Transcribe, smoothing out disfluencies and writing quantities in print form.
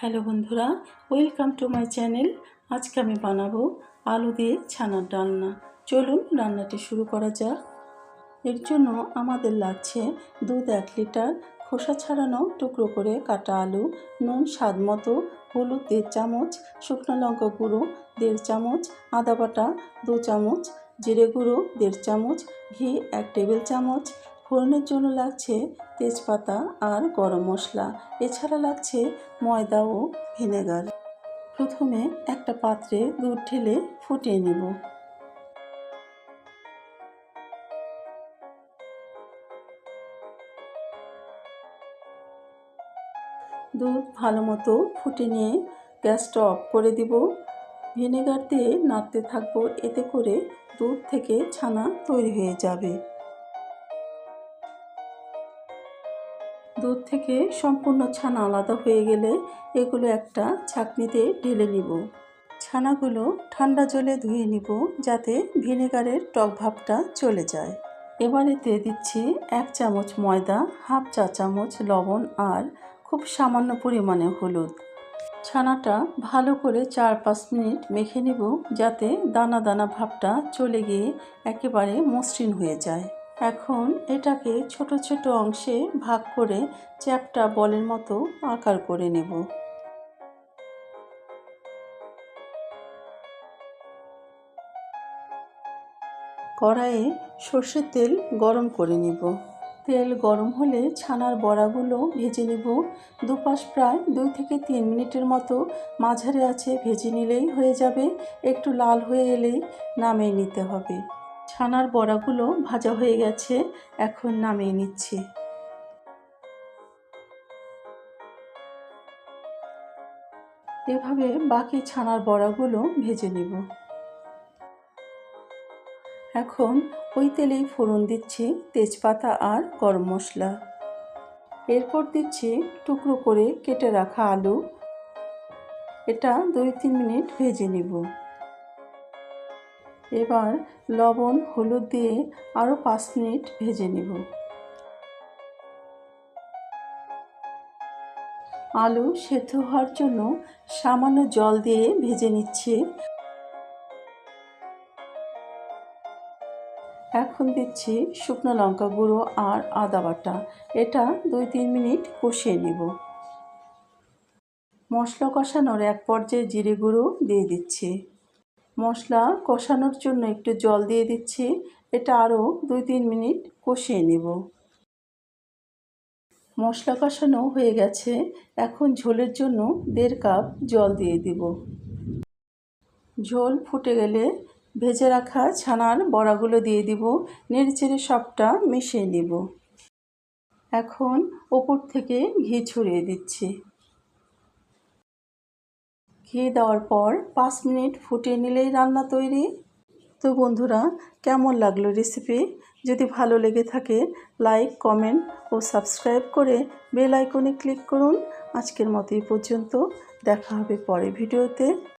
Hello বন্ধুরা, welcome to my channel. আজকে আমি বানাবো আলু দিয়ে ছানার ডালনা। চলুন রান্নাটি শুরু করা যাক। এর জন্য আমাদের লাগছে দুধ 1 লিটার, খোসা ছাড়ানো টুকরো করে কাটা আলু, নুন স্বাদ মতো, হলুদ 1.5 চামচ, শুকনো লঙ্কা গুঁড়ো 1.5 চামচ, আদা বাটা 2 চামচ, জিরে গুঁড়ো 1.5 চামচ, ঘি 1 টেবিল চামচ। ফোড়নের জন্য লাগছে তেজপাতা আর গরম মশলা। এছাড়া লাগছে ময়দা ও ভিনেগার। প্রথমে একটা পাত্রে দুধ ঢেলে ফুটিয়ে নেব। দুধ ভালো মতো ফুটে নিয়ে গ্যাসটা অফ করে দিব। ভিনেগার দিয়ে নাড়তে থাকবো, এতে করে দুধ থেকে ছানা তৈরি হয়ে যাবে। দুধ থেকে সম্পূর্ণ ছানা আলাদা হয়ে গেলে এগুলো একটা ছাঁকনিতে ঢেলে নিব। ছানাগুলো ঠান্ডা জলে ধুয়ে নিব, যাতে ভিনেগারের টক ভাবটা চলে যায়। এবার এতে দিচ্ছি 1 চামচ ময়দা, হাফ চা চামচ লবণ আর খুব সামান্য পরিমাণে হলুদ। ছানাটা ভালো করে 4-5 মিনিট মেখে নেব, যাতে দানা দানা ভাবটা চলে গিয়ে একেবারে মসৃণ হয়ে যায়। এখন এটাকে ছোট ছোট অংশে ভাগ করে চ্যাপ্টা বলের মতো আকার করে নেব। কড়াইয়ে সর্ষের তেল গরম করে নেব। তেল গরম হলে ছানার বড়াগুলো ভেজে নেব। দুপাশ প্রায় 2 থেকে 3 মিনিটের মতো মাঝারি আঁচে ভেজে নিলেই হয়ে যাবে। একটু লাল হয়ে এলেই নামিয়ে নিতে হবে। ছানার বড়াগুলো ভাজা হয়ে গেছে, এখন নামিয়ে নিচ্ছি। এভাবে বাকি ছানার বড়াগুলো ভেজে নেব। এখন ওই তেলেই ফোড়ন দিচ্ছি তেজপাতা আর গরম মশলা। এরপর দিচ্ছি টুকরো করে কেটে রাখা আলু। এটা 2-3 মিনিট ভেজে নেব। এবার লবণ হলুদ দিয়ে আরও 5 মিনিট ভেজে নেব। আলু সেদ্ধ হওয়ার জন্য সামান্য জল দিয়ে ভেজে নিচ্ছি। এখন দিচ্ছি শুকনো লঙ্কা গুঁড়ো আর আদা বাটা। এটা 2-3 মিনিট কষিয়ে নেব। মশলা কষানোর এক পর্যায়ে জিরে গুঁড়ো দিয়ে দিচ্ছি। মশলা কষানোর জন্য একটু জল দিয়ে দিচ্ছি। এটা আরও 2-3 মিনিট কষিয়ে নেব। মশলা কষানো হয়ে গেছে, এখন ঝোলের জন্য 1.5 কাপ জল দিয়ে দিব। ঝোল ফুটে গেলে ভেজে রাখা ছানার বড়াগুলো দিয়ে দিব। নেড়েচেড়ে সবটা মিশিয়ে নেব। এখন ওপর থেকে ঘি ছড়িয়ে দিচ্ছি। ঘি দেওয়ার পর 5 মিনিট ফুটিয়ে নিলেই রান্না তৈরি। তো বন্ধুরা, কেমন লাগলো রেসিপি? যদি ভালো লেগে থাকে লাইক, কমেন্ট ও সাবস্ক্রাইব করে বেল আইকনে ক্লিক করুন। আজকের মতো এই পর্যন্ত, দেখা হবে পরের ভিডিওতে।